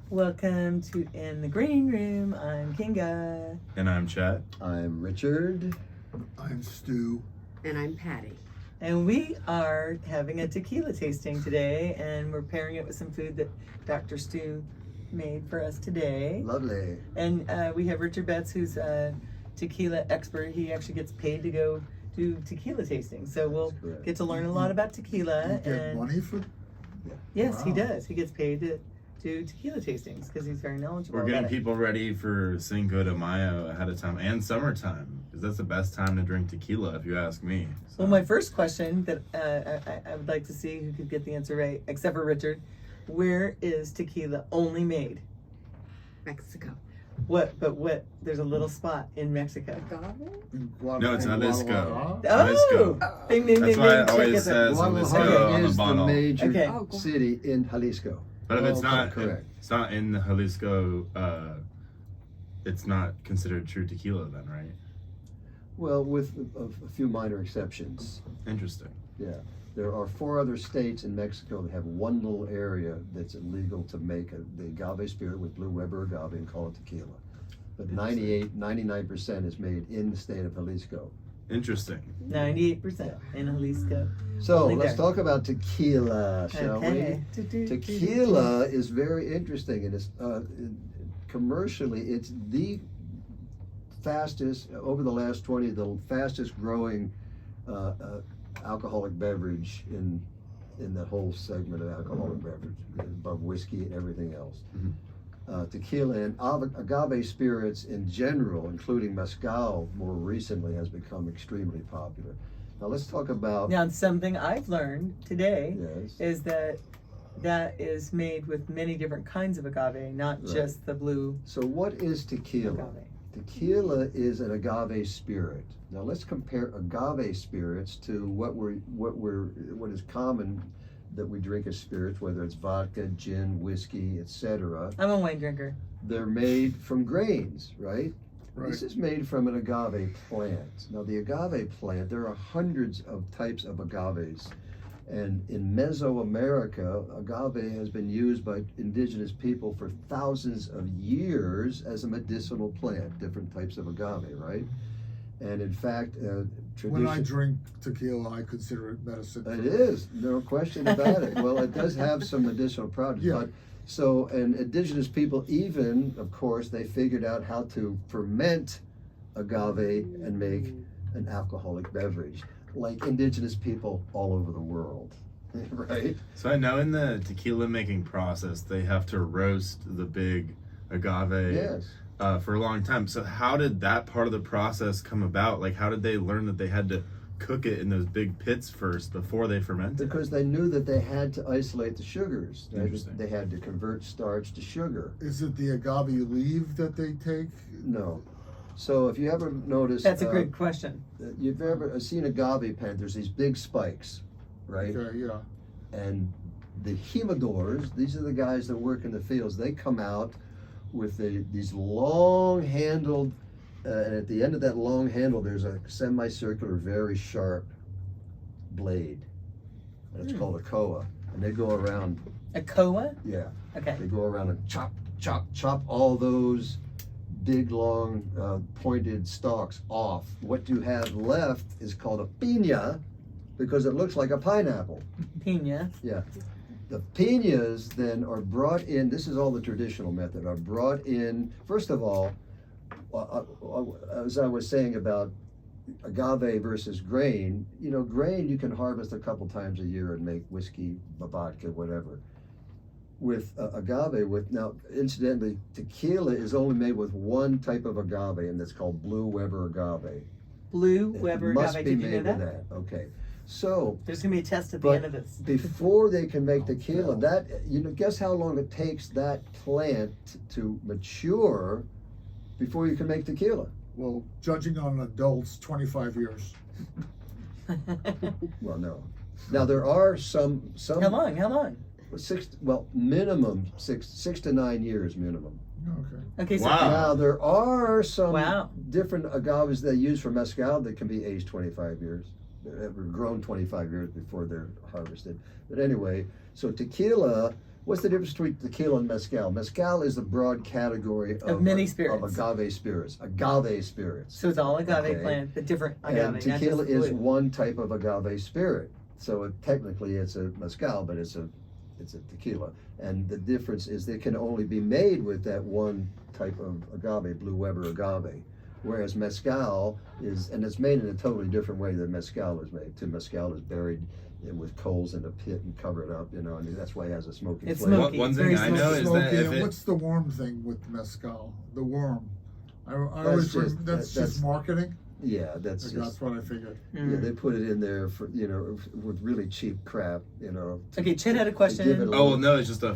Welcome to In the Green Room. I'm Kinga. And I'm Chad. I'm Richard. I'm Stu. And I'm Patty. And we are having a tequila tasting today, and we're pairing it with some food that Dr. Stu made for us today. Lovely. And we have Richard Betts, who's a tequila expert. He actually gets paid to go do tequila tasting. So we'll get to learn a lot about tequila. You get money for? Yes, he Wow. does. He gets paid to do tequila tastings because he's very knowledgeable. We're getting about it. people ready for Cinco de Mayo ahead of time and summertime, because that's the best time to drink tequila, if you ask me. So. Well, my first question that I would like to see who could get the answer right, except for Richard, where is tequila only made? Mexico. What? There's a little spot in Mexico. No, it's Jalisco. Oh! Jalisco. Ding, ding, That's ding, why ding. it always Check it says out. Jalisco Guadalajara on the is the bottle. major Okay. Oh, cool. city in Jalisco. But if it's Oh, not, correct. it's not in the Jalisco, it's not considered true tequila then, right? Well, with a few minor exceptions. Interesting. Yeah. There are 4 other states in Mexico that have one little area that's illegal to make the agave spirit with blue Weber agave and call it tequila. But 99% is made in the state of Jalisco. Interesting. 98% in Jalisco. So Only let's there. talk about tequila, shall Okay. we? Tequila is very interesting, and it's commercially it's the fastest over the last 20, the fastest growing alcoholic beverage in the whole segment of alcoholic beverage, above whiskey and everything else. Mhm. Tequila and agave spirits in general, including mezcal, more recently has become extremely popular. Now let's talk about Now, something I've learned today yes. is that is made with many different kinds of agave, not Right. just the blue So what is tequila? agave. Tequila is an agave spirit. Now let's compare agave spirits to what is common that we drink as spirits, whether it's vodka, gin, whiskey, etc. I'm a wine drinker. They're made from grains, right? Right. This is made from an agave plant. Now the agave plant, there are hundreds of types of agaves. And in Mesoamerica, agave has been used by indigenous people for thousands of years as a medicinal plant, different types of agave, right? And in fact, When I drink tequila, I consider it medicine. it is, no question about it. Well, it does have some medicinal properties. Yeah. But so, and indigenous people even, of course, they figured out how to ferment agave and make an alcoholic beverage, like indigenous people all over the world, right? So I know in the tequila making process, they have to roast the big agave. Yes. For a long time. So how did that part of the process come about? Like, how did they learn that they had to cook it in those big pits first before they fermented? Because they knew that they had to isolate the sugars. Interesting. They had to convert starch to sugar. Is it the agave leaf that they take? No. So if you ever notice, That's a good question. you've ever seen agave plant, there's these big spikes, right? Okay, yeah. And the humidors, these are the guys that work in the fields, they come out with these long-handled, and at the end of that long handle, there's a semicircular, very sharp blade. And it's called a koa. And they go around, A koa? yeah, Okay. they go around and chop, chop, chop all those big, long, pointed stalks off. What you have left is called a piña, because it looks like a pineapple. Pina. Yeah. The piñas then are brought in, this is all the traditional method, are brought in, first of all, as I was saying about agave versus grain, grain you can harvest a couple times a year and make whiskey, vodka, whatever. With agave, now incidentally, tequila is only made with one type of agave, and that's called blue Weber agave. Blue It Weber must agave. be Did you know made with that? that. Okay. So, There's going to be a test at the But end of this. before they can make tequila, guess how long it takes that plant to mature before you can make tequila? Well, judging on adults, 25 years. Well, no. Now there are some How long? How long? minimum six to 9 years minimum. Okay. Okay, so Wow. Now there are some Wow. different agaves they use for mezcal that can be aged 25 years. That were grown 25 years before they're harvested. But anyway, so tequila What's the difference between tequila and mezcal? Mezcal is the broad category Of many spirits. Of agave spirits. Agave spirits. So it's all agave Okay. plant, but different agave. And tequila not just is blue. one type of agave spirit. So technically it's a mezcal, but it's a tequila. And the difference is they can only be made with that one type of agave, Blue Weber agave. Whereas mezcal is, and it's made in a totally different way than mezcal is made. Too, mezcal is buried with coals in a pit and covered up, you know, and that's why it has a smoky It's flavor. smoky. One It's thing very I know smoky. is that Smoky, if and it, what's the worm thing with mezcal? The worm. I That's always just- that's that's- just marketing. Yeah, that's Like, just, that's what I figured. yeah, they put it in there for, you know, with really cheap crap, you know. Okay, Chet had a give it question. a oh well, no, it's just a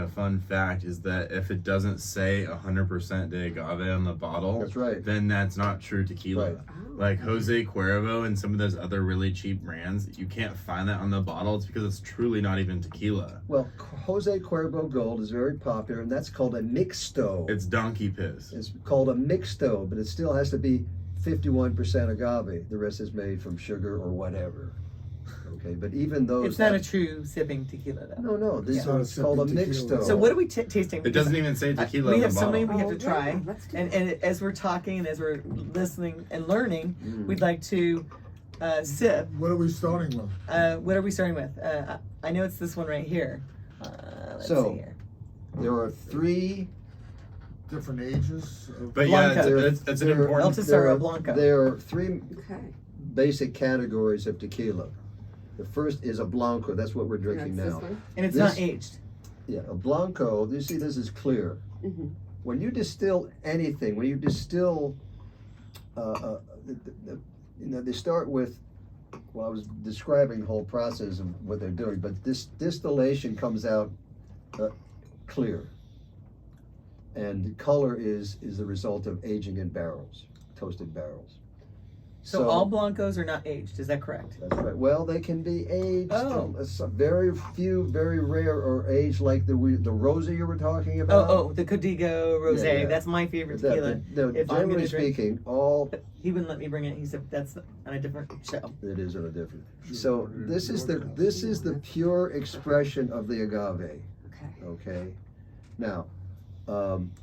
fun fact is that if it doesn't say 100% de agave on the bottle, That's right. then that's not true tequila. Right. Oh, Like Jose Cuervo and some of those other really cheap brands, you can't find that on the bottle. It's because it's truly not even tequila. Well, Jose Cuervo Gold is very popular, and that's called a mixto. It's donkey piss. It's called a mixto, but it still has to be 51% agave. The rest is made from sugar or whatever. Okay, but even those. It's not a true sipping tequila though. No, this Yeah. is called a Sipping tequila. mixto. So what are we tasting? It doesn't even say tequila we on the have so bottle. many we have Oh, to try, yeah, let's do and as we're talking and as we're listening and learning, we'd like to sip. What are we starting with? What are we starting with? I know it's this one right here. Let's So, see here. There are three. Different ages of But yeah, Blanca. it's an important. El Tesoro Blanco. There are three Okay. basic categories of tequila. The first is a blanco. That's what we're drinking That's now. this one. And it's this- not aged. Yeah, a blanco. You see, this is clear. Mhm. When you distill anything, when you distill, you know, they start with. Well, I was describing the whole process of what they're doing, but this distillation comes out clear, and color is the result of aging in barrels, toasted barrels. So all blancos are not aged. Is that correct? That's right. Well, they can be aged. Oh. Very few, very rare, are aged like the rosé you were talking about. Oh, the Codigo Rosé. Yeah, yeah. That's my favorite That- tequila. no, If I'm generally gonna drink- speaking, all But he wouldn't let me bring it. He said that's on a different show. it is on a different. So this is the pure expression of the agave. Okay. Okay. Now,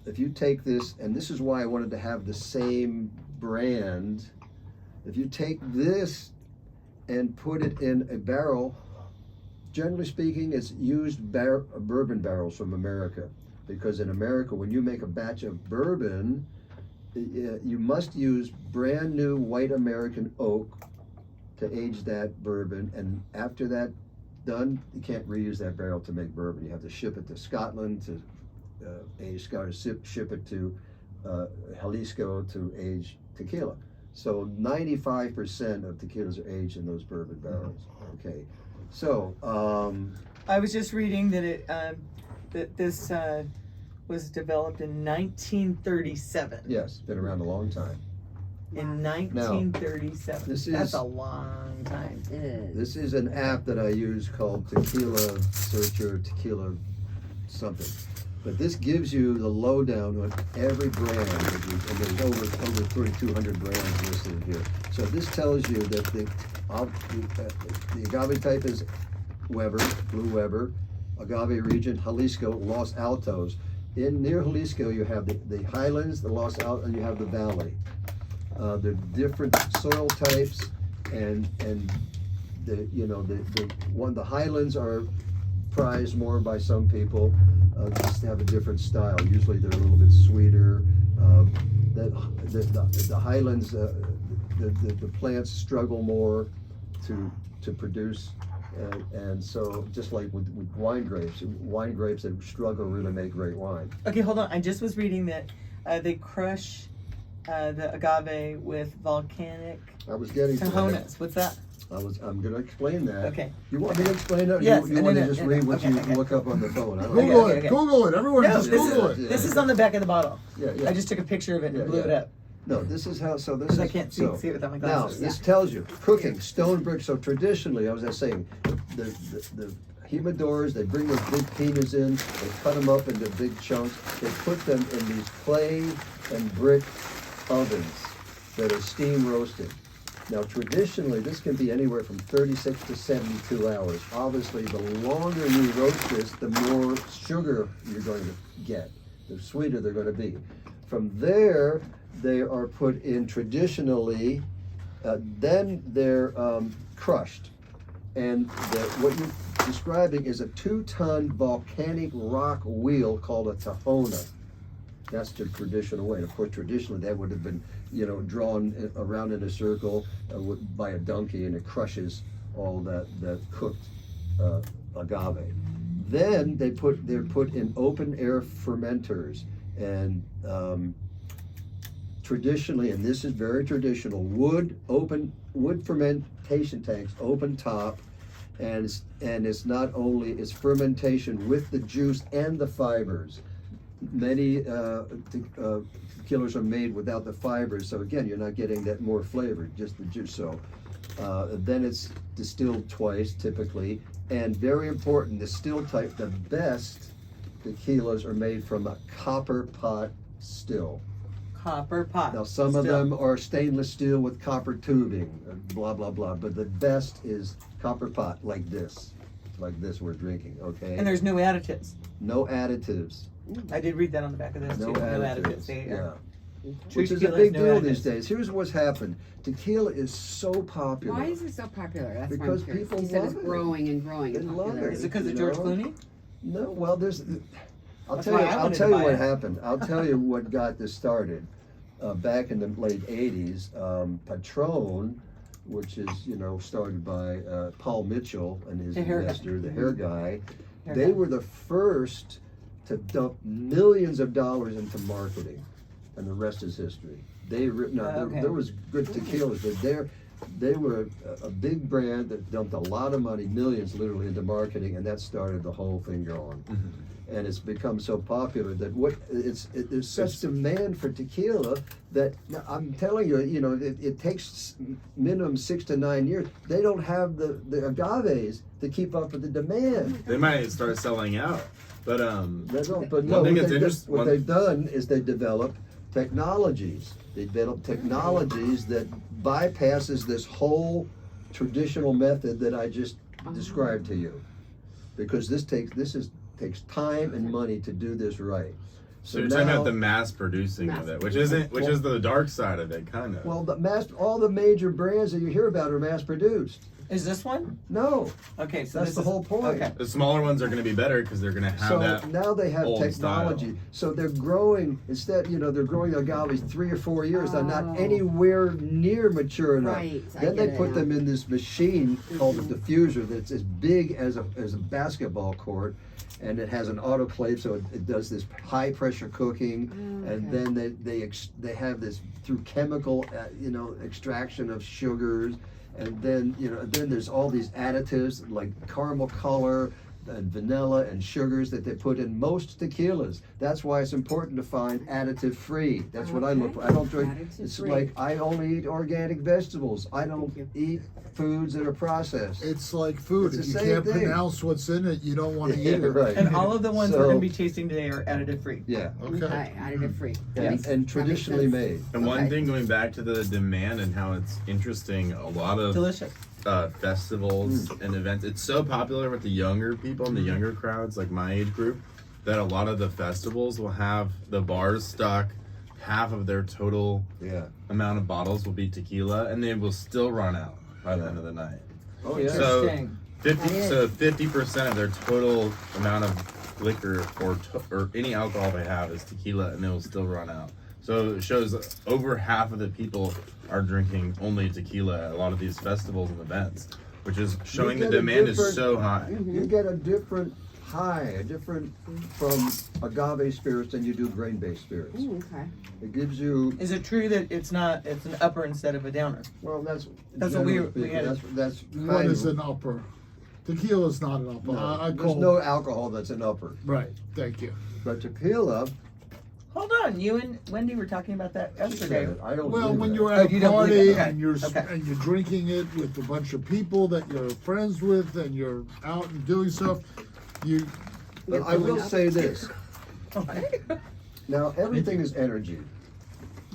if you take this, and this is why I wanted to have the same brand. If you take this and put it in a barrel, generally speaking, it's used bourbon barrels from America. Because in America, when you make a batch of bourbon, you must use brand new white American oak to age that bourbon. And after that done, you can't reuse that barrel to make bourbon. You have to ship it to Scotland to age Scottish, ship it to Jalisco to age tequila. So 95% of tequilas are aged in those bourbon barrels. Okay, so I was just reading that that this was developed in 1937. yes, been around a long time. In 1937. this That's is- a long time. It is. This is an app that I use called Tequila Searcher, Tequila something. But this gives you the lowdown on every brand, and there's over 3,200 brands listed here. So this tells you that the agave type is Weber, Blue Weber, agave region, Jalisco, Los Altos. Near Jalisco, you have the highlands, the Los Altos, and you have the valley. They're different soil types, and the highlands are prized more by some people. Just have a different style. Usually they're a little bit sweeter. The highlands, the plants struggle more to produce, and so just like with wine grapes that struggle really make great wine. Okay, hold on. I just was reading that they crush the agave with volcanic I was getting to that. cojones. What's that? I'm going to explain that. Okay. You want me to explain it? Or Yes, You no, want no, to just no, read no. what Okay, you okay. look up on the phone? I don't Okay, know. okay, okay. Google it. Everyone No, just Google it. this is on the back of the bottle. Yeah. I just took a picture of it and Yeah, blew it yeah. up No, this is how. So this because is. I can't see so, it without my Now, glasses. this tells you cooking stone brick. So traditionally, as I was saying, the humidors, they bring those big peanuts in, they cut them up into big chunks, they put them in these clay and brick ovens that are steam roasted. Now, traditionally, this can be anywhere from 36 to 72 hours. Obviously, the longer you roast this, the more sugar you're going to get, the sweeter they're going to be. From there, they are put in traditionally, then they're crushed. And what you're describing is a 2-ton volcanic rock wheel called a tahona. That's the traditional way. And of course, traditionally, that would have been, drawn around in a circle by a donkey, and it crushes all that cooked agave. Then they're put in open air fermenters, and traditionally, and this is very traditional, wood fermentation tanks, open top, and it's not only it's fermentation with the juice and the fibers. Many tequilas are made without the fibers, so again, you're not getting that more flavor, just the juice. So then it's distilled twice typically, and very important, the still type, the best tequilas are made from a copper pot still. Copper pot. Now some of them are stainless steel with copper tubing, blah blah blah, but the best is copper pot, like this we're drinking, okay? And there's no additives. No additives. I did read that on the back of this No too. additives. They, Yeah. True Which is a tequila big has no deal additives. these days. Here's what's happened. Tequila is so popular. Why is it so popular? That's Because why I'm curious. people You said love it's it. growing and growing They in love it. popularity. Is it because of You George know? Clooney? No, well, I'll That's tell why you. I I'll wanted tell to you buy what it. happened. I'll tell you what got this started. Back in the late '80s, Patron, which is started by Paul Mitchell and his The hair guy. investor, the hair guy. Hair They guy. were the first to dump millions of dollars into marketing, and the rest is history. Okay. There was good tequilas, but they were a big brand that dumped a lot of money, millions literally, into marketing, and that started the whole thing going. And it's become so popular that there's such demand for tequila that I'm telling you, it takes minimum 6 to 9 years. They don't have the agaves to keep up with the demand. They might start selling out, but They don't, but no, One thing what that's they interest- what one- they've done is they developed technologies. They developed technologies that bypasses this whole traditional method that I just described to you, because this takes time and money to do this right. so you're talking about the mass producing of it, which is the dark side of it, kind of. well, all the major brands that you hear about are mass produced. Is this one? No, Okay, so that's this the is, whole point. Okay. The smaller ones are going to be better because they're going to have So that. now they have old technology. style. So they're growing instead. They're growing agaves 3 or 4 years. They're not Oh. anywhere near mature enough. Right, I Then they get it put now. them in this machine called a diffuser that's as big as a basketball court, and it has an autoclave, so it does this high pressure cooking, and okay. then they have this through chemical extraction of sugars. And then then there's all these additives like caramel color and vanilla and sugars that they put in most tequilas. That's why it's important to find additive free. That's what I look for. I don't drink. Additive It's free. like I only eat organic vegetables. I don't Thank eat foods that are processed. It's like food. It's If the you same can't thing. pronounce what's in it, you don't want to Yeah, eat it. right. And all of the ones we're So- going to be tasting today are additive free. Yeah, Okay. Additive free. and traditionally made. And one Okay. thing, going back to the demand and how it's interesting, a lot of Delicious. festivals and events. It's so popular with the younger people and the younger crowds, like my age group, that a lot of the festivals will have the bars stock half of their total Yeah. amount of bottles will be tequila, and they will still run out by the end of the night. Oh yeah. So Interesting. 50% of their total amount of liquor or any alcohol they have is tequila, and they will still run out. So it shows over half of the people are drinking only tequila at a lot of these festivals and events, which is showing the get a demand is different- so high. You get a different from agave spirits than you do grain-based spirits. Okay. It gives you, Is it true that it's an upper instead of a downer? well, that's That's what we generally we speaking, had. that's What kind is of, an upper? Tequila is not an upper. I there's call no alcohol that's an upper. Right. Thank you. But tequila, Hold on, you and Wendy were talking about that yesterday. I don't Well, believe when that. you're Oh, at you a don't believe party it. Okay, and you're okay. and you're drinking it with a bunch of people that you're friends with, and you're out and doing stuff, you But I will say this. Okay. Now, everything is energy.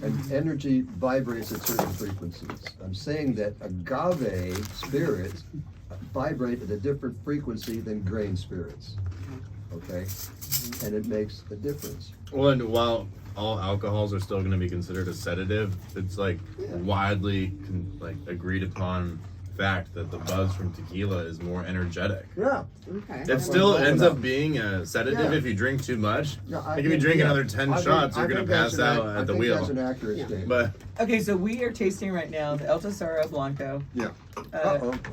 and energy vibrates at certain frequencies. I'm saying that agave spirits vibrate at a different frequency than grain spirits. Okay? And it makes a difference. Well, and while all alcohols are still going to be considered a sedative, it's like widely agreed upon fact that the buzz from tequila is more energetic. Yeah. Okay. It still ends up being a sedative if you drink too much. Yeah, Like if you drink another 10 shots, you're going to pass out at the wheel. That's an accurate statement. But Okay, so we are tasting right now the El Tesoro Blanco. Yeah.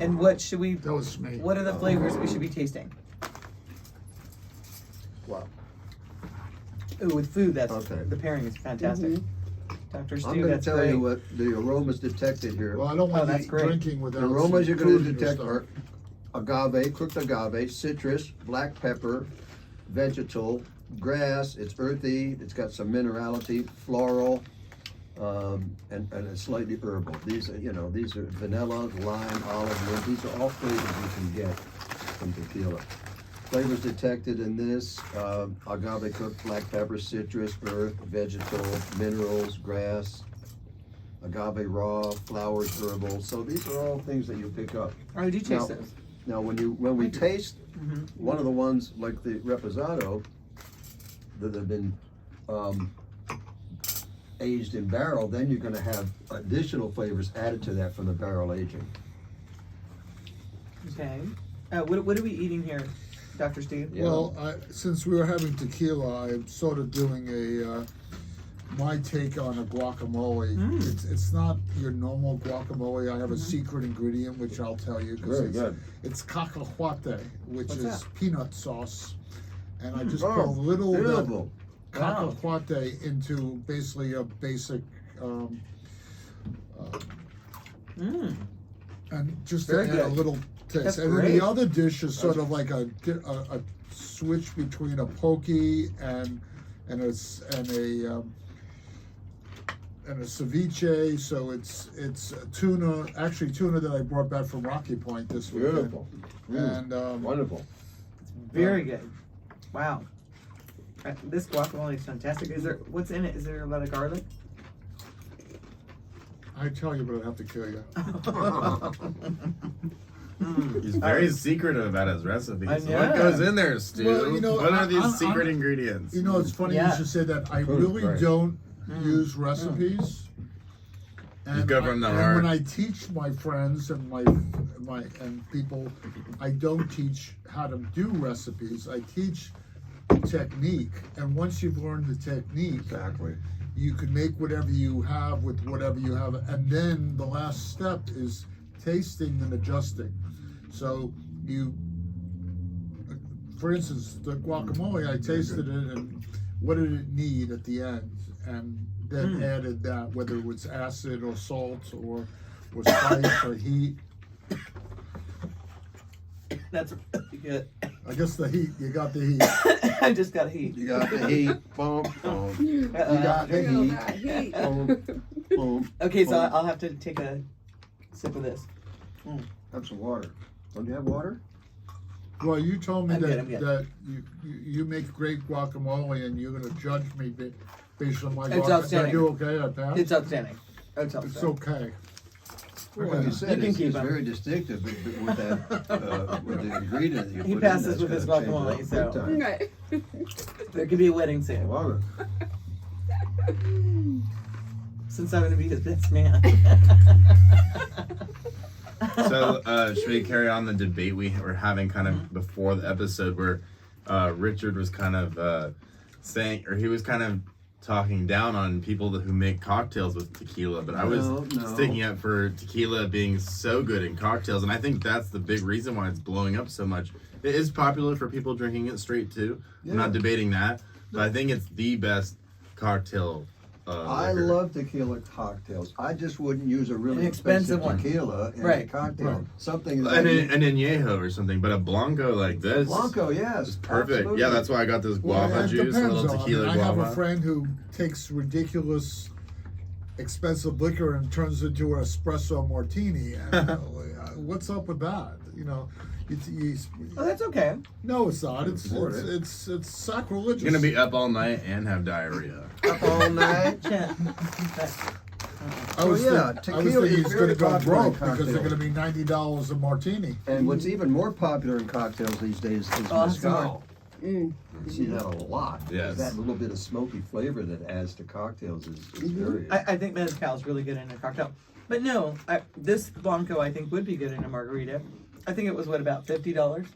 And what should we? That was me. What are the flavors we should be tasting? Wow. Ooh, with food, that's Okay. the pairing is fantastic. Dr. Stu, I'm going to that's tell great. you what the aromas detected here. Well, I don't want that's you great. drinking without The aromas some you're going food to in your detect are stomach. agave, cooked agave, citrus, black pepper, vegetal, grass. It's earthy. It's got some minerality, floral, and it's slightly herbal. These are, these are vanilla, lime, olive wood. These are all flavors you can get from tequila. Flavors detected in this, agave cooked, black pepper, citrus, earth, vegetal, minerals, grass, agave raw, flowers, herbal. So these are all things that you pick up. Oh, do you taste Now- those? Now, when we taste one of the ones like the Reposado that have been aged in barrel, then you're going to have additional flavors added to that from the barrel aging. Okay. What are we eating here, Dr. Steve? Yeah. Well, since we were having tequila, I'm sort of doing my take on a guacamole. It's not your normal guacamole. I have a secret ingredient, which I'll tell you. Very good. It's cacahuate, which What's is that? peanut sauce. And I just Oh, put a little bit beautiful. Wow. cacahuate into basically a basic, and just to Very add a good. little taste. That's And then great. the other dish is sort of like a switch between a pokey and a ceviche. So it's tuna that I brought back from Rocky Point this weekend. Beautiful. And Wonderful. Very good. Wow. This guacamole is fantastic. What's in it? Is there a lot of garlic? I tell you, but I'd have to kill you. he's very secretive about his recipes. I What know. goes in there, Stu? Well, what are these I'm- secret ingredients? You know, it's funny Yeah. you should say that. I Food's really great. don't use recipes. Just go from the and heart. when I teach my friends and my people, I don't teach how to do recipes. I teach technique, and once you've learned the technique, Exactly. you can make whatever you have with whatever you have, and then the last step is tasting and adjusting. So for instance, the guacamole, I tasted it, and what did it need at the end, and then added that, whether it was acid or salt or spice or heat. That's really good. I guess the heat, you got the heat. I just got heat. You got the heat. Boom, boom. You got the Girl heat. got heat. Boom, boom. Okay, so boom. I'll have to take a sip of this. Have some water. Don't you have water? Well, you told me I'm that good. that you make great guacamole, and you're gonna judge me based on my It's guacamole. Did I outstanding. do okay? I passed? It's outstanding. It's It's outstanding. okay. Well, you said You can it's keep 'em. very distinctive with that, with the ingredient that you put He in. passes That's with his gonna change it guacamole, up big so- time. Okay. There could be a wedding I soon. love it. Since I'm going to be his best man. So, should we carry on the debate we were having kind of before the episode where Richard was kind of saying, or he was kind of talking down on people who make cocktails with tequila, but I was No. sticking up for tequila being so good in cocktails, and I think that's the big reason why it's blowing up so much. It is popular for people drinking it straight too. I'm not debating that, but I think it's the best cocktail. I liquor. love tequila cocktails. I just wouldn't use a really An expensive expensive one. tequila in a Right. cocktail. Right. Something that an añejo or something, but a blanco like this. Blanco, yes. It's perfect. Absolutely. Yeah, that's why I got this Well, guava it juice, a depends, little though. tequila I have guava. a friend who takes ridiculous, expensive liquor and turns it into an espresso martini. And, what's up with that? you know, Oh, that's okay. no, it's not. It's Afford it. it's sacrilegious. You're gonna be up all night and have diarrhea. Up all night. Yeah. I was yeah, think- I was tequila thinking is he's going to very go popular in broke because they're cocktails. going to be $90 a martini. And what's even more popular in cocktails these days is Oh, mezcal. Mm. You see that a lot. Yes. That little bit of smoky flavor that adds to cocktails is very. I think mezcal is really good in a cocktail. But no, this Blanco I think would be good in a margarita. I think it was what, about $50?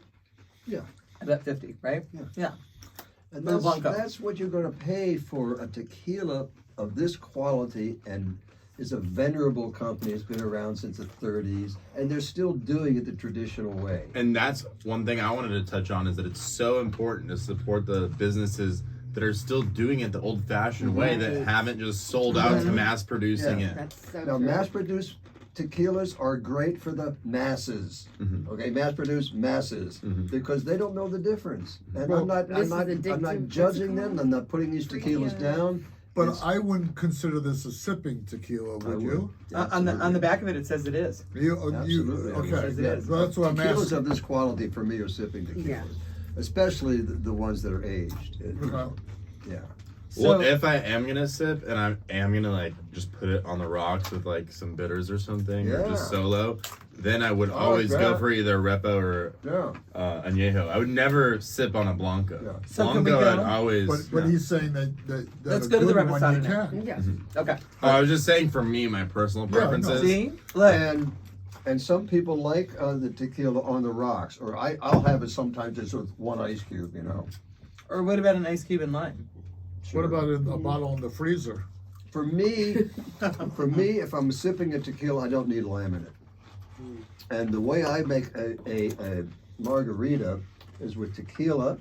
Yeah. About 50, right? Yeah. And Little Blanco. that's what you're going to pay for a tequila of this quality, and it's a venerable company. It's been around since the 30s, and they're still doing it the traditional way. And that's one thing I wanted to touch on, is that it's so important to support the businesses that are still doing it the old-fashioned way, that haven't just sold out to mass producing Yeah. it. That's so Now, true. mass-produced tequilas are great for the masses. Okay, mass-produced masses, because they don't know the difference. And Well, I'm not this is I'm addictive. not What's judging it them. called? I'm not putting these tequilas down. But It's- I wouldn't consider this a sipping tequila, I would you? On the back of it, it says it is. You, Absolutely. okay. Yes, it is. Well, that's what I'm Tequilas asking. of this quality for me are sipping tequilas, Yeah. especially the ones that are aged. Okay. Yeah. Well, So- if I am gonna sip and I am gonna like just put it on the rocks with like some bitters or something, or just Yeah. solo, then I would I always like go that. for either Repo or Yeah. anejo. I would never sip on a Blanco. Yeah. So can we Blanco, go? I'd always. But he's saying that Let's a go to the good one Reposado you now. can. Yeah. Okay. Oh, I was just saying for me, my personal Yeah, no. preferences. See? Look. And some people like the tequila on the rocks, or I'll have it sometimes just with one ice cube, you know. Or what about an ice cube and lime? What about in a bottle in the freezer? For me, if I'm sipping a tequila, I don't need lime in it. And the way I make a margarita is with tequila,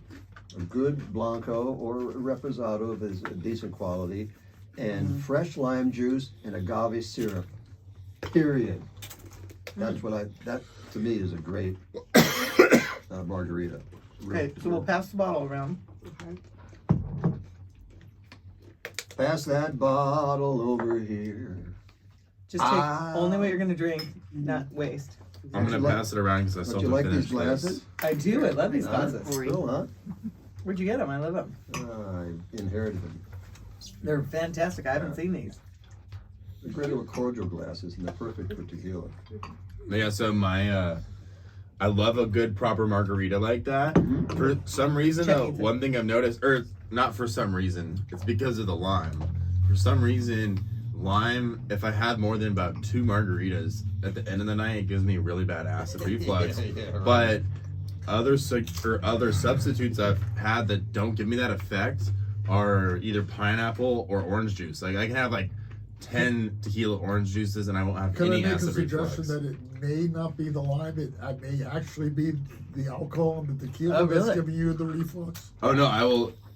a good Blanco or Reposado if it's a decent quality, and fresh lime juice and agave syrup. Period. That's that to me is a great margarita. Okay, so we'll pass the bottle around. Pass that bottle over here. Just take only what you're going to drink, not waste. I'm gonna Don't you like- pass it around because I Don't still you have like to these finish glasses? this. I do. I love these Huh? glasses. Still, huh? Where'd you get them? I love them. I inherited them. They're fantastic. I haven't seen these. They're regular cordial glasses, and they're perfect for tequila. Yeah, so my I love a good proper margarita like that. For some reason though, Check it. one thing I've noticed, or not for some reason, it's because of the lime. For some reason, lime, if I have more than about 2 margaritas at the end of the night, it gives me really bad acid reflux. But other substitutes I've had that don't give me that effect are either pineapple or orange juice. Like I can have like 10 tequila orange juices and I won't have Can I any make a acid suggestion reflux. that it may not be the lime, it may actually be the alcohol and the tequila Oh, that's really? giving you the reflux? Oh no,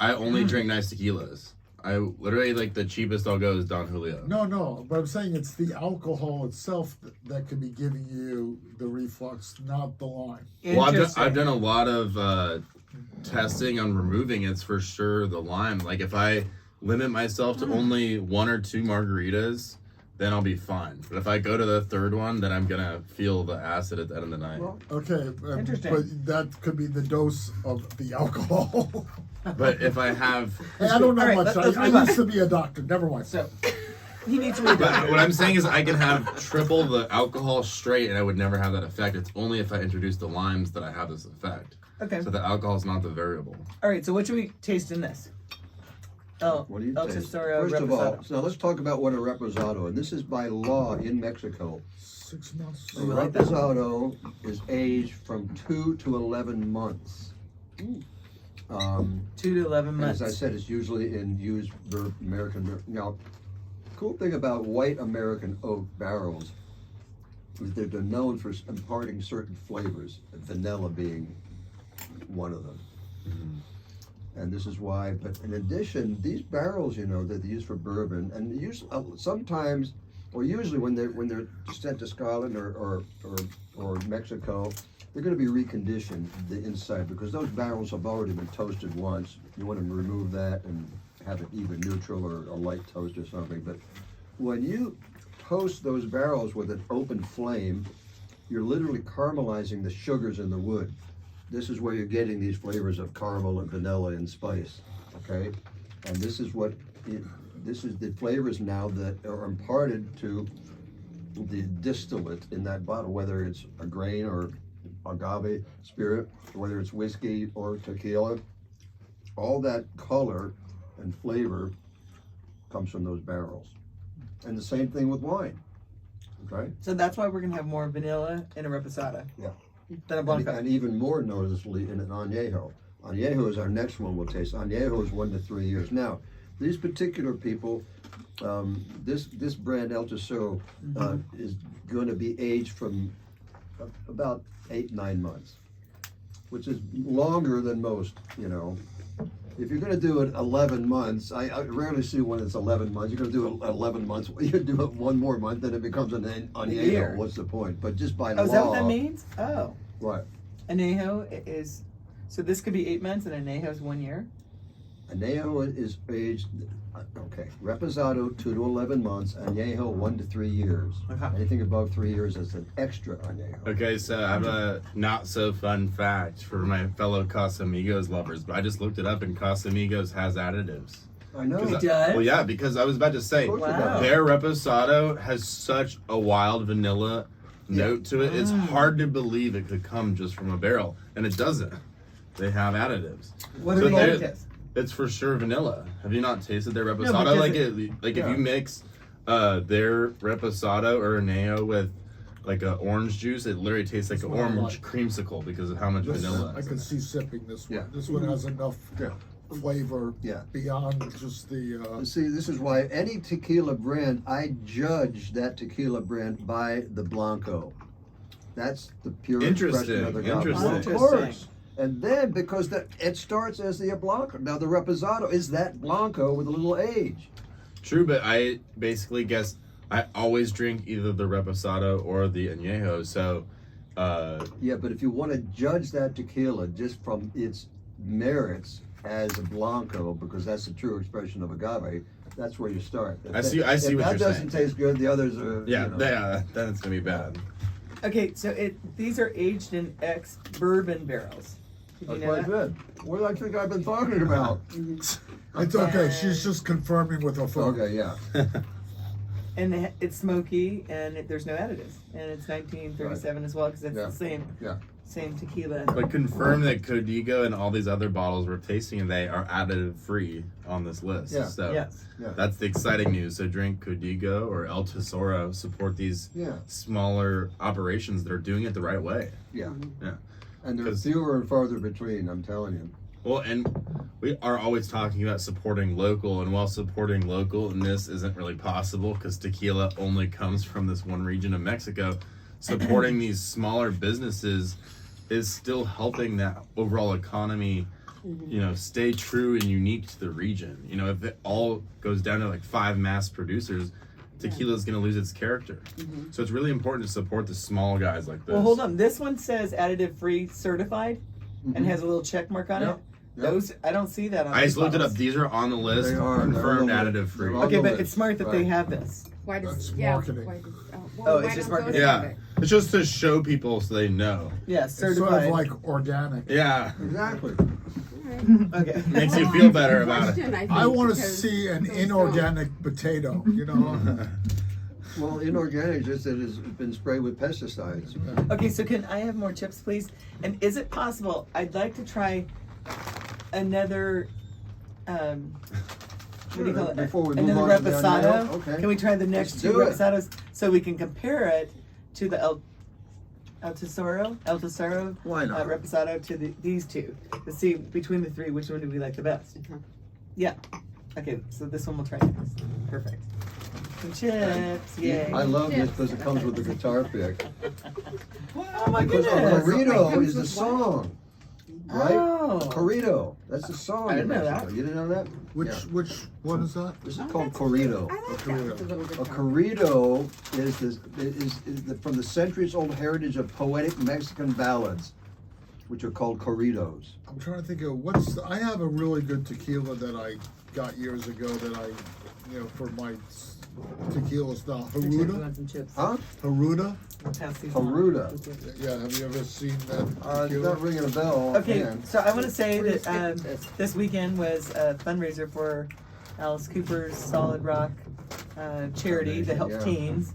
I only drink nice tequilas. I literally like the cheapest I'll go is Don Julio. No, but I'm saying it's the alcohol itself that could be giving you the reflux, not the lime. Well, Interesting. I've done a lot of testing on removing it's for sure the lime. Like if I limit myself to only 1 or 2 margaritas, then I'll be fine. But if I go to the third one, then I'm gonna feel the acid at the end of the night. Okay, Interesting. but that could be the dose of the alcohol. But if I have, Hey, I don't know All right, much. let's I move on. used to be a doctor. Never mind. So, he needs to read but that. what I'm saying is I can have triple the alcohol straight, and I would never have that effect. It's only if I introduce the limes that I have this effect. Okay. So the alcohol is not the variable. All right, so what should we taste in this? Oh, What do you El taste? Tesoro First of all, Reposado. so let's talk about what a reposado, and this is by law in Mexico. 6 months. A Ooh, I like that. reposado is aged from 2 to 11 months. 2 to 11 And months. as I said, it's usually in used American. Now, cool thing about white American oak barrels is that they're known for imparting certain flavors, vanilla being one of them. And this is why, but in addition, these barrels, you know, that they use for bourbon, and sometimes, or usually when they're sent to Scotland or Mexico, they're going to be reconditioned the inside because those barrels have already been toasted once. You want to remove that and have it either neutral or a light toast or something. But when you toast those barrels with an open flame, you're literally caramelizing the sugars in the wood. This is where you're getting these flavors of caramel and vanilla and spice, okay? And this is the flavors now that are imparted to the distillate in that bottle, whether it's a grain or agave spirit, whether it's whiskey or tequila. All that color and flavor comes from those barrels. And the same thing with wine, okay? So that's why we're gonna have more vanilla in a reposado. Yeah. Than a blanco. And even more noticeably in an anejo. Anejo is our next one we'll taste. Anejo is 1 to 3 years. Now, these particular people, this brand El Tesoro is going to be aged from about 8-9 months, which is longer than most, you know. If you're going to do it 11 months, I rarely see when it's 11 months. You're going to do it 11 months. You do it one more month, then it becomes an anejo. Year. What's the point? But just by Oh, law. is that what that means? Oh. What? Anejo is, so this could be 8 months and anejo is 1 year? Anejo is aged, okay, Reposado 2 to 11 months, Anejo 1 to 3 years. Okay. Anything above 3 years is an extra Anejo. Okay, so I have a not so fun fact for my fellow Casamigos lovers, but I just looked it up and Casamigos has additives. I know. It does? Well, yeah, because I was about to say, Of course it Wow. does. their Reposado has such a wild vanilla note to it. It's hard to believe it could come just from a barrel, and it doesn't. They have additives. What So are the they're- additives? It's for sure vanilla. Have you not tasted their Reposado? because Like Yeah. if you mix their Reposado or Anejo with like a orange juice, it literally tastes like That's an what I orange like. creamsicle because of how much This- vanilla. I can see sipping this one. Yeah. This one has enough Yeah. flavor Yeah. beyond just the. See, this is why any tequila brand, I judge that tequila brand by the Blanco. That's the pure expression of the agave. Interesting. Well, of course. And then, because it starts as the Blanco. Now, the Reposado is that Blanco with a little age. True, but I basically guess I always drink either the Reposado or the Añejo. So, Yeah, but if you want to judge that tequila just from its merits as a Blanco, because that's the true expression of agave, that's where you start. I see If what you're that doesn't saying. taste good, the others are. yeah, you know. then it's gonna be bad. Okay, so these are aged in ex-bourbon barrels. Did you That's know what I that? said. What do I think I've been talking about? It's okay. She's just confirming with her phone. Okay, yeah. And it's smoky and there's no additives. And it's 1937 as well because it's Yeah. the same tequila. But confirm that Codigo and all these other bottles we're tasting today are additive free on this list. Yeah. So Yes. Yeah. that's the exciting news. So drink Codigo or El Tesoro. Support these Yeah. smaller operations that are doing it the right way. Yeah. Yeah. And they're 'Cause- fewer and farther between, I'm telling you. Well, and we are always talking about supporting local, and while supporting local, and this isn't really possible because tequila only comes from this one region of Mexico, supporting these smaller businesses is still helping that overall economy, you know, stay true and unique to the region. You know, if it all goes down to like 5 mass producers, tequila is going to lose its character. So it's really important to support the small guys like this. Well, hold on. This one says additive free certified and has a little check mark on Yep. it. Yep. Those I don't see that on I just these looked it up. bottles. These are on the list. They are. They're Confirmed on the additive list. free. They're on Okay, the but list. it's smart that they Right. have this. Why does That's yeah? marketing. Why does, Oh, why it's just don't those marketing. have Yeah, it? it's just to show people so they know. Yeah, It's sort certified. of like organic. Yeah, Exactly. Alright. Okay. makes you Well, feel it's a better about it. question, think, I want to because see an those inorganic potato. You know. Well, inorganic just that it's been sprayed with pesticides. Okay, so can I have more chips, please? And is it possible? I'd like to try another. What do you call it? Before we move Another on to the reposado. Anejo? Okay. Can we try the next Let's two do it. reposados so we can compare it to the El Tesoro Why not? reposado to these two to see between the three which one do we like the best? Okay. Yeah. Okay, so this one we'll try next. Perfect. Some chips, yay! I love this because it comes with the guitar pick. Oh my Because goodness! corrido Comes is the with song, right? Oh. Corrido. That's the song. I in didn't know Mexico. that. You didn't know that? Which Yeah. which one is that? This is Oh, called that's- corrido. I like that with the little A guitar. corrido is from the centuries-old heritage of poetic Mexican ballads, which are called corridos. I'm trying to think of I have a really good tequila that I got years ago that I for my tequila style. We Haruda? want some chips. Huh? Haruda? We'll pass these on. Haruda. Yeah, have you ever seen that It's tequila? not ringing a bell. Okay, offhand. so I want to say that this weekend was a fundraiser for Alice Cooper's Solid Rock charity to help Yeah. teens,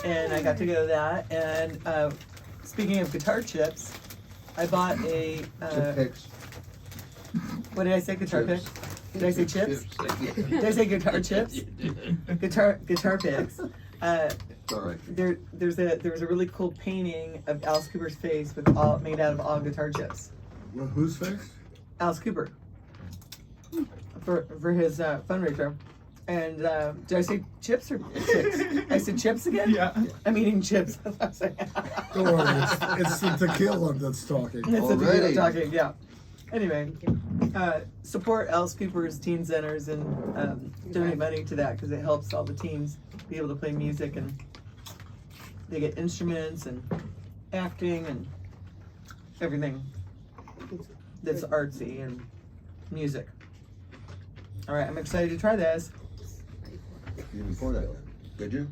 and I got to go to that. And speaking of guitar chips, I bought a Chip picks. what did I say? Guitar Chips. picks? Did I say chips? Did I say guitar chips? Guitar picks. Sorry. There was a really cool painting of Alice Cooper's face with all made out of all guitar chips. Well, whose face? Alice Cooper for his fundraiser. And did I say chips or chips? I said chips again? Yeah. I'm eating chips. That's what I'm saying. Don't worry, it's the tequila that's talking. It's the Already? tequila talking, yeah. Anyway, support Alice Cooper's teen centers and donate money to that because it helps all the teens be able to play music, and they get instruments and acting and everything that's artsy and music. All right, I'm excited to try this. You didn't pour that yet. Did you?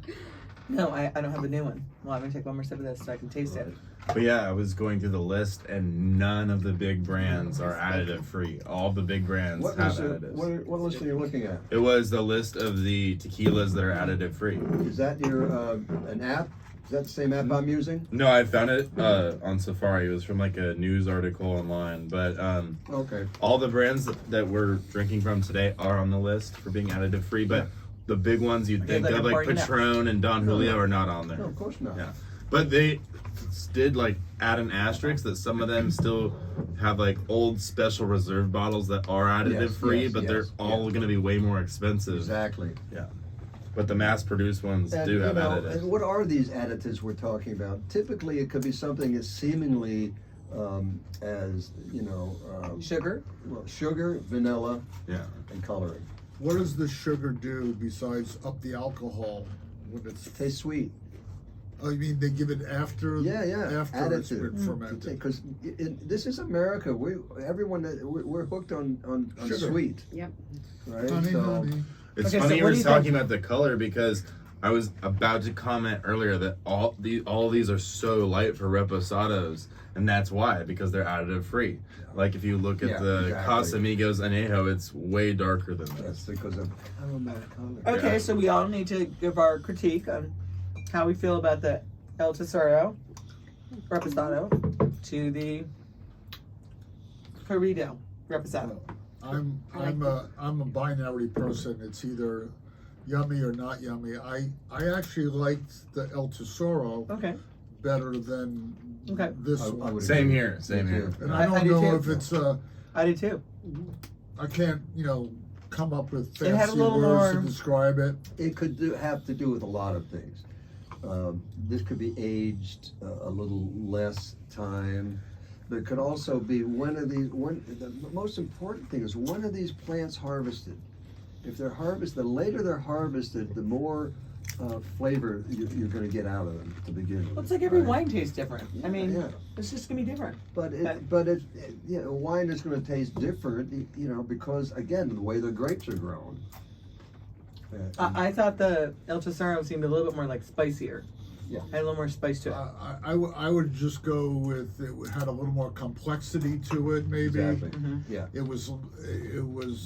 No, I don't have the new one. Well, I'm gonna take one more sip of this so I can taste it. But yeah, I was going through the list, and none of the big brands are additive free. All the big brands What have list, additives. what list are you looking at? It was the list of the tequilas that are additive free. Is that your an app? Is that the same app I'm using? No, I found it on Safari. It was from like a news article online. But Okay. all the brands that we're drinking from today are on the list for being additive free. But the big ones you'd Okay, think like of, like important apps. Patron and Don Julio, are not on there. No, of course not. Yeah. But they did like add an asterisk that some of them still have like old special reserve bottles that are additive Yes, free, yes, but they're yes, all going to be way more expensive. Exactly. Yeah. But the mass produced ones And, do have you know, additives. and what are these additives we're talking about? Typically, it could be something as seemingly as Sugar? well, sugar, vanilla, Yeah. and coloring. What does the sugar do besides up the alcohol when it's? It tastes sweet. Oh, you mean they give it after? Yeah, After it's been additive. fermented. Because this is America. We're hooked on Sugar. sweet. Yep. Right. Honey, So honey. It's Okay, funny so you what were do you talking think? about the color because I was about to comment earlier that all these are so light for reposados, and that's why, because they're additive free. Like if you look at Yeah, the exactly. Casamigos Anejo, it's way darker than that's this. because of aromatic color. Okay, Yeah. so we all need to give our critique on how we feel about the El Tesoro Reposado to the Codigo Reposado. I'm a binary person. It's either yummy or not yummy. I actually liked the El Tesoro Okay. better than Okay. this I one. would Same agree. here, same Me here. too. And I I do don't know too. if it's I do too. I can't come up with It had a fancy little words more- to describe it. It could have to do with a lot of things. This could be aged a little less time. But it could also be the most important thing is when are these plants harvested? If they're harvested, the later they're harvested, the more flavor you're going to get out of them to begin with. Well, it's like every right? wine tastes different. I mean, Yeah. it's just gonna be different. But wine is going to taste different, because again, the way the grapes are grown. I thought the El Tesoro seemed a little bit more like spicier. Yeah. Had a little more spice to it. I would just go with it had a little more complexity to it, maybe. Exactly. Mhm. Yeah. It was.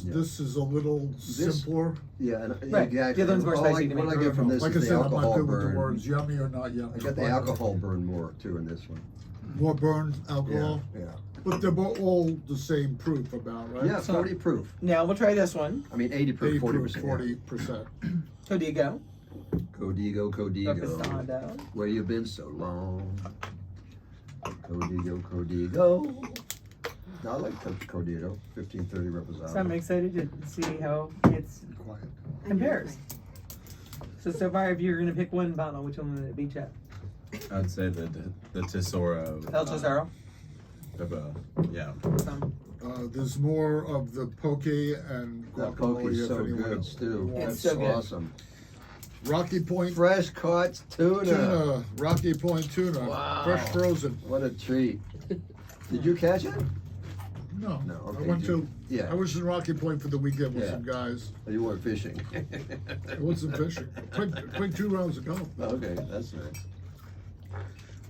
Yeah. This is a little simpler. Yeah. And Right. exactly. The other one's more All spicy to me. what I get from this Like I is the said, I'm not alcohol good with the burn. words yummy or not yummy. I got the alcohol burn more too in this one. More burned alcohol, Yeah. but they're all the same proof about, right? Yeah, 40 proof. Now we'll try this one. I mean 80 proof, 80 40%. proof, 40%. Codigo. Codigo. Reposado. Where you been so long? Codigo. No, I like Codigo. 1530 Reposado. So I'm excited to see how it's Quiet. compares. So far, if you're gonna pick one bottle, which one would it be, Chet? I'd say the Tesoro. El Tesoro. Yeah. There's more of the poke and That guacamole poke's if so anyone good, else. Stu. It's That's so good. awesome. Rocky Point Fresh caught tuna. tuna. Rocky Point tuna. Wow. Fresh frozen. What a treat. Did you catch it? No, No, I okay, went to. yeah. I was in Rocky Point for the weekend with Yeah. some guys. You weren't fishing. I wasn't fishing. Played 2 rounds of golf. Okay, that's nice.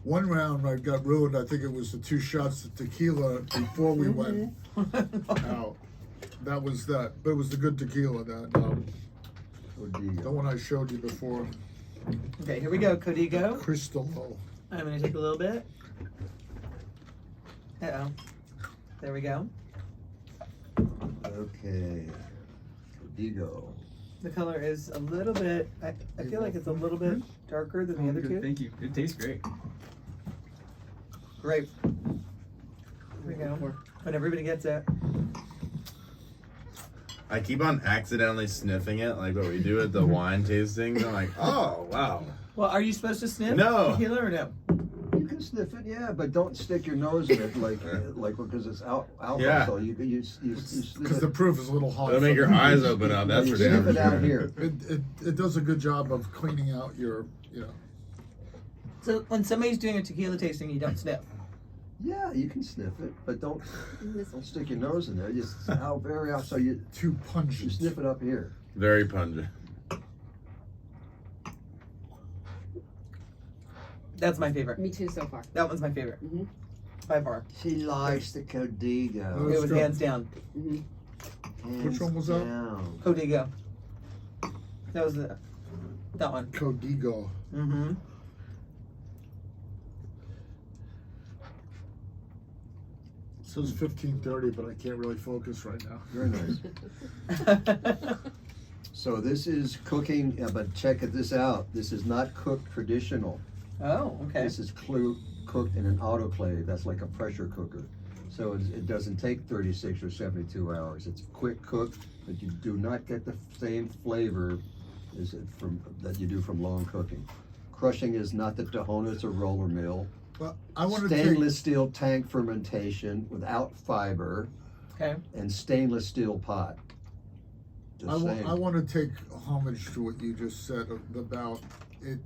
One round I got ruined. I think it was the 2 shots of tequila before we went out. That was that, but it was the good tequila that the Codigo. one I showed you before. Okay, here we go. Codigo. Crystal low. I'm gonna take a little bit. Uh-oh. There we go. Okay. Codigo. The color is a little bit, I feel like it's a little bit darker than the other Good, two. thank you. It tastes great. Great. Here we go. When everybody gets it. I keep on accidentally sniffing it, like what we do at the wine tastings. I'm like, oh wow. Well, are you supposed to sniff No. tequila or no? You can sniff it, yeah, but don't stick your nose in it like because it's alcohol. Yeah. So you sniff Because it. the proof is a little hot. It'll make your eyes open up. That's you for sniff damn it out sure. here. It does a good job of cleaning out your, So when somebody's doing a tequila tasting, you don't sniff. Yeah, you can sniff it, but don't stick your nose in there. Just out very out, so you too pungent. sniff it up here. Very pungent. That's my favorite. Me too so far. That one's my favorite. Mhm. By far. She likes the Codigo. Oh, It was good. hands down. Which one was that? Down. Codigo. That was that one. Codigo. Mm-hmm. It says 15:30, but I can't really focus right now. Very nice. So this is cooking, but check this out. This is not cooked traditional. Oh, okay. This is cooked in an autoclave. That's like a pressure cooker. So it doesn't take 36 or 72 hours. It's quick cook, but you do not get the same flavor that you do from long cooking. Crushing is not the Tahona, it's a roller mill. Well, I want to take. Stainless steel tank fermentation without fiber Okay. and stainless steel pot. Just saying. I want to take homage to what you just said about it.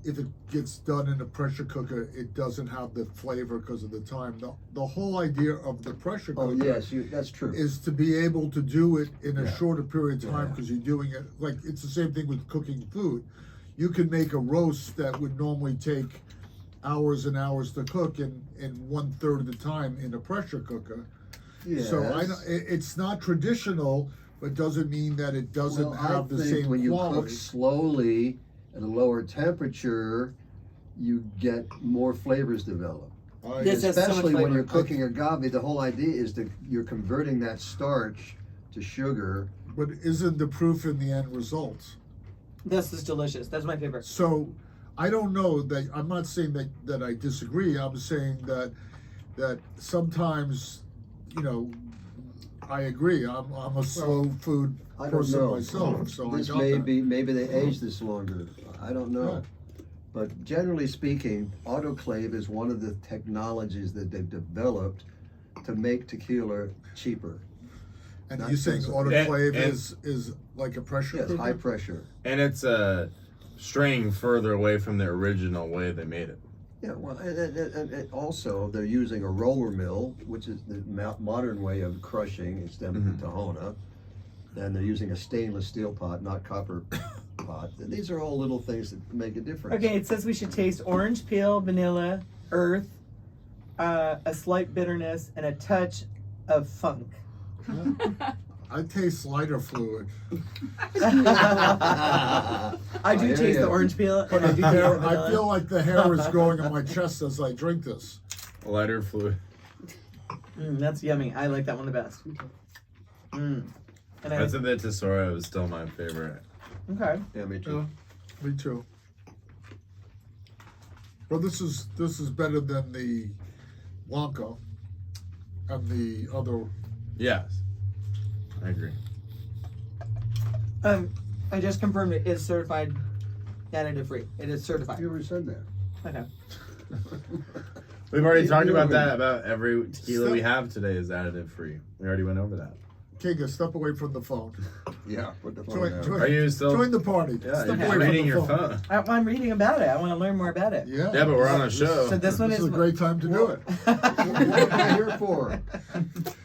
If it gets done in a pressure cooker, it doesn't have the flavor because of the time. The whole idea of the pressure Oh cooker yes, that's true. is to be able to do it in a Yeah. shorter period of time Yeah. because you're doing it like it's the same thing with cooking food. You can make a roast that would normally take hours and hours to cook in 1/3 of the time in a pressure cooker. Yes. So it's not traditional, but doesn't mean that it doesn't Well, have I the think same when you quality. cook slowly at a lower temperature, you get more flavors develop. Yes, that's so much Especially when flavor. you're cooking agave, the whole idea is that you're converting that starch to sugar. But isn't the proof in the end result? This is delicious. That's my favorite. So I don't know that I'm not saying that I disagree. I'm saying that sometimes, I agree. I'm a slow food I don't person know. myself, so This I got may that. be, maybe they age this longer. I don't know. Right. But generally speaking, autoclave is one of the technologies that they've developed to make tequila cheaper. And not you're saying sensitive. autoclave And- is like a pressure Yes, cooker? high pressure. And it's straying further away from the original way they made it. Yeah, well, and also they're using a roller mill, which is the modern way of crushing instead of the Tahona. And they're using a stainless steel pot, not copper pot. And these are all little things that make a difference. Okay, it says we should taste orange peel, vanilla, earth, a slight bitterness, and a touch of funk. I taste lighter fluid. I do hear taste the you. orange peel, and I do taste the I vanilla. feel like the hair is growing on my chest as I drink this. Lighter fluid. That's yummy. I like that one the best. And I, I'd say the Tesoro is still my favorite. okay. Yeah, me too. Yeah, me too. But this is better than the Blanco and the other. Yes, I agree. I just confirmed it is certified additive free. It is certified. You ever said that? Okay. We've already talked about you- that. About every tequila we have today is additive free. We already went over that. Kinga, step away from the phone. Yeah, put the phone Join, down. join, Are you still? join the party. Yeah, Step you're away just from reading the your phone. phone. I'm reading about it. I want to learn more about it. Yeah. Yeah, but we're on a show. So this one This is is a great time to do it. What am I here for?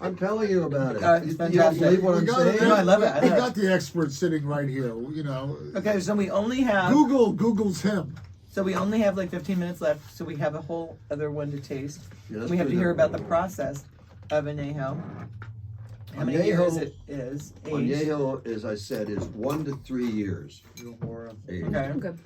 I'm telling you about it. It's You don't fantastic. believe what We I'm got saying? No, I love it. I We love got the expert sitting right here. You know. Okay, so we only have Google's him. like 15 minutes left, so we have a whole other one to taste. Yeah, let's We have do to hear that about one. the process of anejo. How many Anejo- years it is aged? Anejo, as I said, is 1 to 3 years age. Okay. I'm good.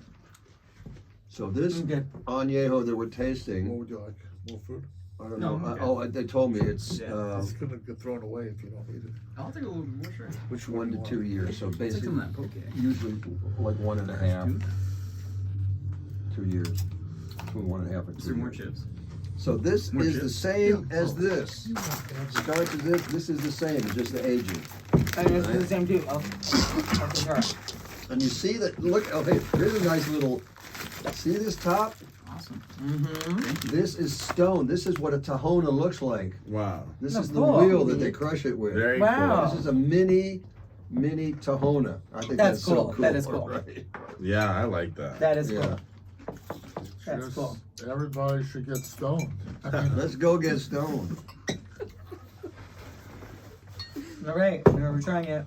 So this Okay. anejo that we're What tasting, would you like? More food? I don't No, know. okay. They told me it's It's gonna get thrown away if you don't eat it. I'll take a little bit more, sure. which 1 to 2 years. So Take some basically, of that poke. usually like 1.5, 2 years, between 1.5 and 2 Some more years. chips. So this More is the chips? same as this. Start to this. This is the same. It's just the aging. And it's the same too. I'll compare it. And you see that? Look. Oh, hey, here's a nice little. See this top? Awesome. Mm-hmm. Thank you. This is stone. This is what a Tahona looks like. Wow. This No, is the cool. wheel that they crush it with. Very Wow. This is a mini Tahona. I think That's that's so cool. cool. That is cool. Right? cool. Yeah, I like that. That is Yeah. cool. That's Just- cool. Everybody should get stoned. I mean, Let's go get stoned. All right, we're trying it.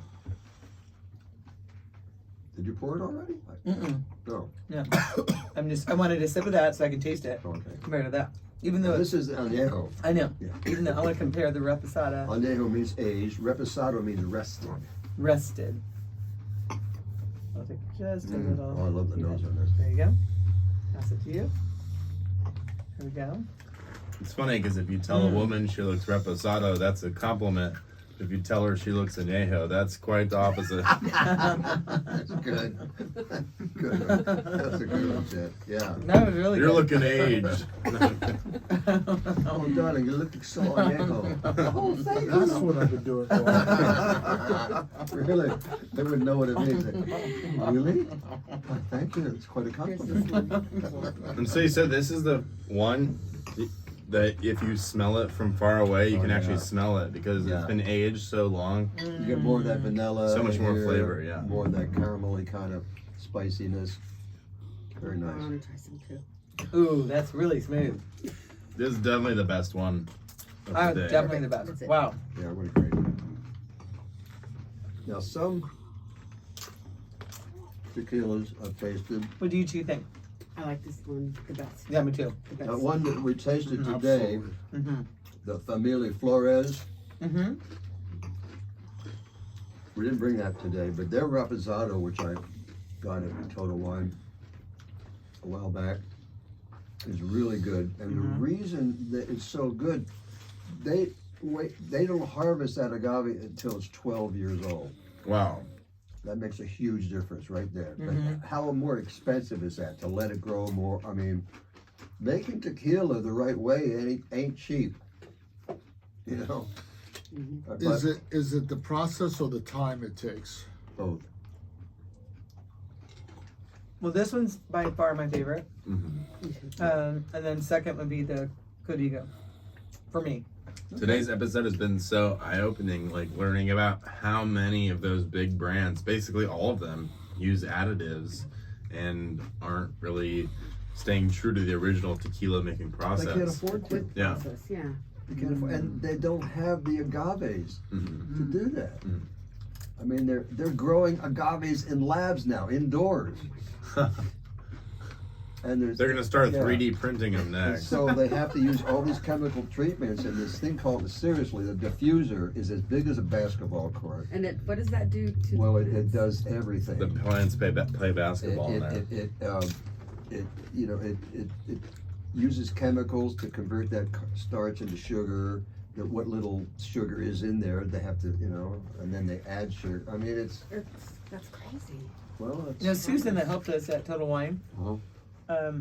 Did you pour it already? Mm-mm. No. Yeah. I wanted to sip of that so I could taste it Okay. compared to that. Even though This is anejo. I know. Yeah. Even though I want to compare the reposada Anejo means aged. Reposado means rested. rested. I'll take just a Oh, I little. love the nose on this. There you go. Pass it to you. Here we go. It's funny because if you tell a woman she looks reposado, that's a compliment. If you tell her she looks anejo, that's quite the opposite. That's good. Good. That's a good one, Chet. Yeah. That was really You're good. looking aged. Oh, darling, you're looking so anejo. Oh, thank you. That's what I've been doing. For a Really? They wouldn't know what it means. Really? Oh, thank you. It's quite a Here's compliment. this one. And so you said this is the one that if you smell it from far away, you Oh, can actually yeah. smell it because Yeah. it's been aged so long. You get more of that vanilla. So much in more here, flavor, yeah. More of that caramelly kind of spiciness. Very I nice. want to try some too. Ooh, that's really smooth. This is definitely the best one of the day. Definitely the best. That's it. Wow. Yeah, what a great. Now some tequilas I've tasted. What do you two think? I like this one the best. Yeah, me too. The best. Now one that we tasted while. today, Absolutely. Mm-hmm. the Familia Flores. Mm-hmm. We didn't bring that today, but their Reposado, which I got at Total Wine a while back, is really good. And the reason that it's so good, they don't harvest that agave until it's 12 years old. Wow. That makes a huge difference right there. Mhm. But how more expensive is that to let it grow more? I mean, making tequila the right way ain't cheap. You know, But Is it the process or the time it takes? both. Well, this one's by far my favorite. Mhm. And then second would be the Codigo. For me. Today's episode has been so eye-opening, like learning about how many of those big brands, basically all of them, use additives and aren't really staying true to the original tequila making They process. can't afford to. Quick Yeah. process, yeah. They can't afford, and they don't have the agaves Mhm. to do that. Mhm. I mean, they're growing agaves in labs now, indoors. And there's They're gonna start Yeah. 3D printing them And next. so they have to use all these chemical treatments, and this thing called, seriously, the diffuser is as big as a basketball court. And what does that do to Well, the it plants? does everything. The plants play basketball It, now. it uses chemicals to convert that starch into sugar. That what little sugar is in there, they have to, and then they add sugar. I mean, That's crazy. well, it's. You know, Susan that helped us at Total Wine, Uh-huh.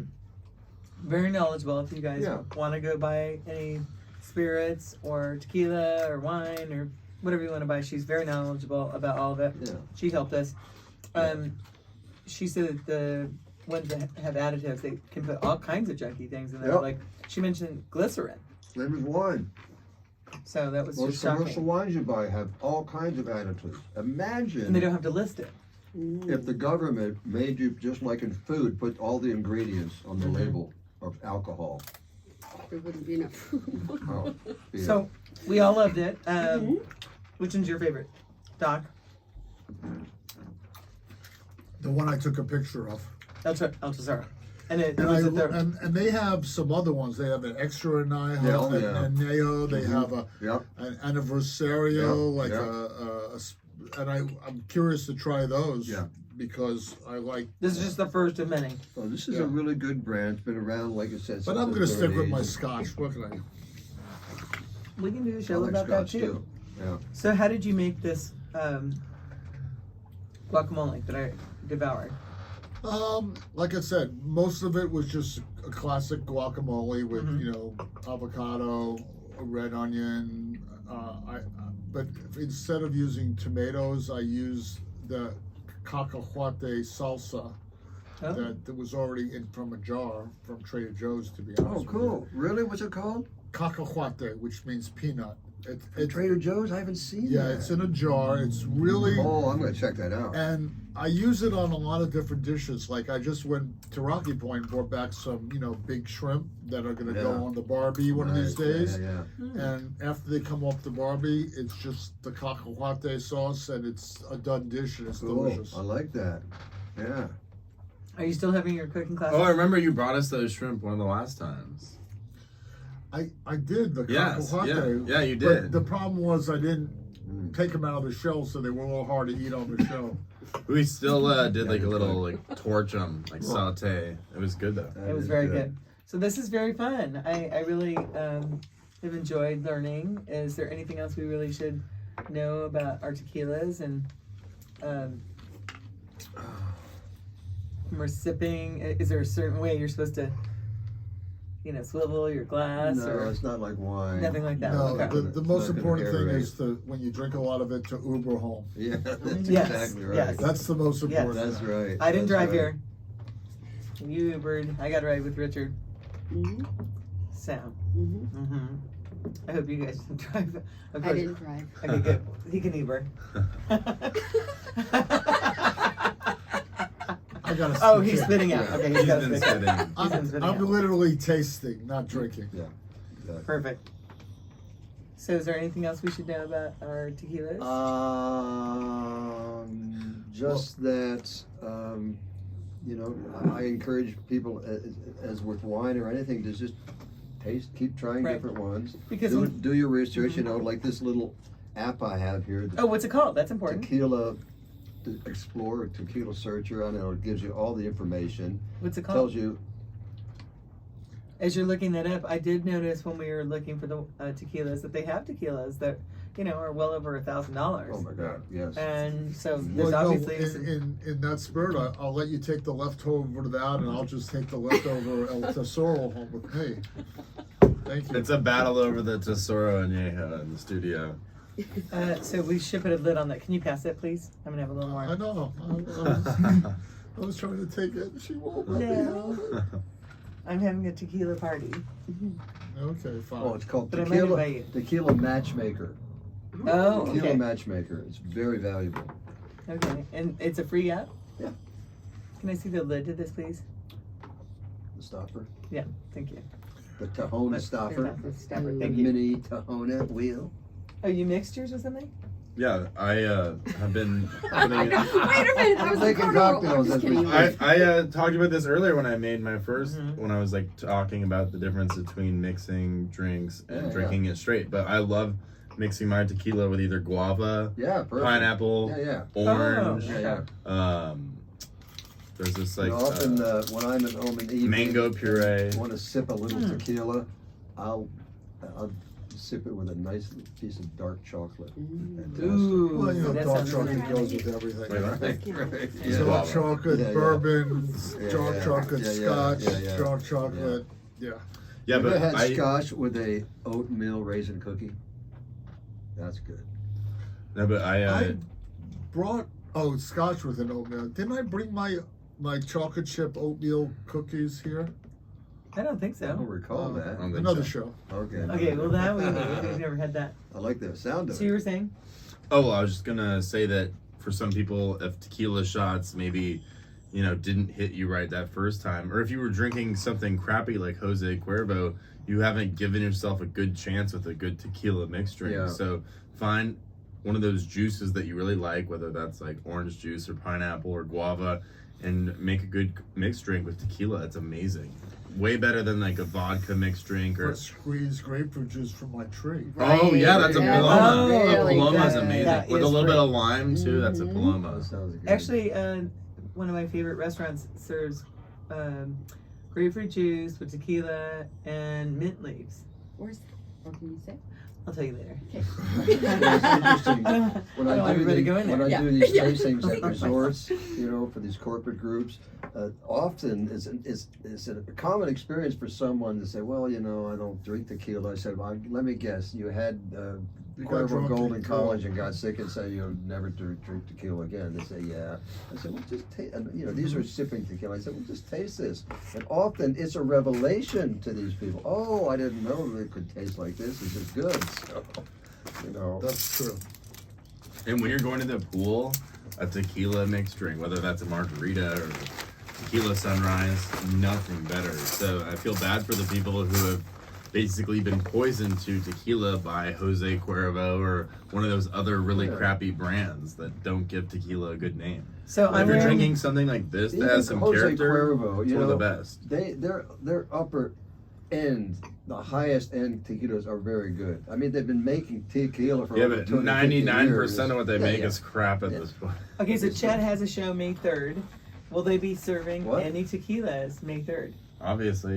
very knowledgeable. If you guys Yeah. want to go buy any spirits or tequila or wine or whatever you want to buy, she's very knowledgeable about all of it. Yeah. She helped us. She said that the ones that have additives, they can put all kinds of junky things in there. Yep. Like she mentioned glycerin. Lemon wine. So that was Most just commercial shocking. wines you buy have all kinds of additives. And they Imagine don't have to list it. if the government made you, just like in food, put all the ingredients on the label of alcohol. There wouldn't be enough food. Oh, yeah. So we all loved it. Which one's your favorite, Doc? The one I took a picture of. El Tesoro. And it And, was the and they have some other ones. They have an extra anejo, Yeah, oh, yeah. an anejo. They have Yep. an anniversario, Yeah, like yeah. and I'm curious to try those. Yeah. Because I like. This is just the first of many. Oh, this is Yeah. a really good brand. It's been around, like I said. But I'm since gonna the stick with my 30s. Scotch. What can I? We can do a I show like about that Scotch too. Yeah. So how did you make this guacamole that I devoured? Like I said, most of it was just a classic guacamole with Mhm. you know avocado, a red onion. But instead of using tomatoes, I used the cacahuate salsa Oh. that was already in from a jar from Trader Joe's. To be honest. Oh, with cool. Really? What's it called? you. Cacahuate, which means peanut. It's Trader Joe's? I haven't seen yeah, that. it's in a jar. It's really. Oh, I'm gonna check that out. And I use it on a lot of different dishes. Like I just went to Rocky Point and brought back some, you know, big shrimp that are gonna go Yeah. on the Barbie one of these Nice. days. Yeah, yeah. And after they come off the Barbie, it's just the cacahuate sauce and it's a done dish and it's Cool. delicious. I like that. Yeah. Are you still having your cooking classes? Oh, I remember you brought us those shrimp one of the last times. I did the Yes, cacahuate. yeah, you But did. the problem was I didn't take them out of the shell, so they were a little hard to eat on the shell. We still did like a little like torch them, like saute. It was good though. That It was is very good. So this is very fun. I really have enjoyed learning. Is there anything else we really should know about our tequilas and when we're sipping? Is there a certain way you're supposed to, swivel your glass No, or it's not like wine. nothing like that? No, Okay. the most Not gonna important thing aerate. is to when you drink a lot of it to Uber home. Yeah, that's Yes, exactly right. yes. That's the most Yes. important. That's right. I didn't That's drive right. here. You Ubered. I got a ride with Richard. Mhm. So, Mhm. I hope you guys didn't drive. Of I course- didn't drive. Okay, good. He can Uber. I gotta. Oh, spit he's it. spitting out. Yeah. Okay, He's he's got been to spit. spitting. He's been spitting I'm out. literally tasting, not drinking. Yeah. Exactly. Perfect. So, is there anything else we should know about our tequilas? Just that, I encourage people, as with wine or anything, to just keep trying Right. different ones. Because Do your research, like this little app I have here, the oh, what's it called? That's important. Tequila Explorer, Tequila Searcher. I know it gives you all the information. What's it called? Tells you, As you're looking that up, I did notice when we were looking for the tequilas that they have tequilas that are well over $1,000. oh my God, yes. And so there's Well, no, obviously some, in that spirit, I'll let you take the leftover to that, and I'll just take the leftover El Tesoro home with me. Thank you. It's a battle over the Tesoro anejo in the studio. so we should put a lid on that. Can you pass that, please? I'm gonna have a little more. I know. I was trying to take it. She won't let me No. have it. I'm having a tequila party. Okay, fine. Oh, it's called But I might invite you. Tequila Matchmaker. Oh, Tequila okay. Matchmaker. It's very valuable. Okay, and it's a free app? Yeah. Can I see the lid to this, please? The stopper. Yeah, thank you. The Tahona stopper. The stopper, The thank you. mini Tahona wheel. Oh, you mixed yours with something? Yeah, I have been putting I it. know. Wait a minute. I was like, Making oh, no, I'm cocktails just as we kidding. speak. I talked about this earlier when I made my 1st Mhm. when I was like talking about the difference between mixing drinks and Yeah, drinking it straight. But I love mixing my tequila with either guava, Yeah, perfect. pineapple, Yeah, orange. Oh, yeah. There's this like Often when I'm at home in the evening, mango puree. want to sip a little Hmm. tequila, I'll sip it with a nice piece of dark chocolate. Fantastic. Ooh, Well, that dark sounds chocolate really goes nice. with everything. Wait, what? Right. Yeah. Dark Guava. chocolate, Yeah, yeah. bourbon, Yeah, dark yeah. chocolate, Yeah, yeah, scotch, yeah, yeah. dark chocolate. Yeah. Yeah, Ever but had I scotch with a oatmeal raisin cookie? That's good. no, but I brought scotch with an oatmeal. Didn't I bring my chocolate chip oatmeal cookies here? I don't think I don't so. recall I that. don't think Another so. show. Okay. Okay, well that we need. We've never had that. I like the sound of So you it. were saying? Oh, well, I was just gonna say that for some people, if tequila shots maybe, didn't hit you right that first time, or if you were drinking something crappy like Jose Cuervo, you haven't given yourself a good chance with a good tequila mixed drink. Yeah. So find one of those juices that you really like, whether that's like orange juice or pineapple or guava, and make a good mixed drink with tequila. It's amazing. Way better than like a vodka mixed drink or. Or squeeze grapefruit juice from my tree. Oh yeah, that's a Yeah, Paloma. that's A really Paloma's good. amazing. That With a is little bit great. of lime too, that's a Paloma. That sounds good. Actually, one of my favorite restaurants serves grapefruit juice with tequila and mint leaves. Where's that? What can you say? I'll tell you later. Okay. It's interesting. I When don't want everybody to go in when there. I Yeah. do these Yeah. tastings at resorts, for these corporate groups, often it's a common experience for someone to say, well, I don't drink tequila. I said, well, let me guess, you had You got Cuervo drunk Gold in and college and got sick and say you'll never drink tequila again. They say, yeah. I said, well, just taste, these are sipping tequila. I said, well, just taste this. And often it's a revelation to these people. Oh, I didn't know it could taste like this. This is good. So, That's true. And when you're going to the pool, a tequila mixed drink, whether that's a margarita or tequila sunrise, nothing better. So I feel bad for the people who have basically been poisoned to tequila by Jose Cuervo or one of those other really Yeah. crappy brands that don't give tequila a good name. So But if I'm you're wearing, drinking something like this that Even has some Jose character, Cuervo, it's one of the best. their upper end, the highest end tequilas are very good. I mean, they've been making tequila for Yeah, over but 250 years. 99% of what they Yeah, make yeah. is crap at Yeah. this point. okay, so Chad has a show May 3rd. Will they be serving What? any tequilas May 3rd? Obviously.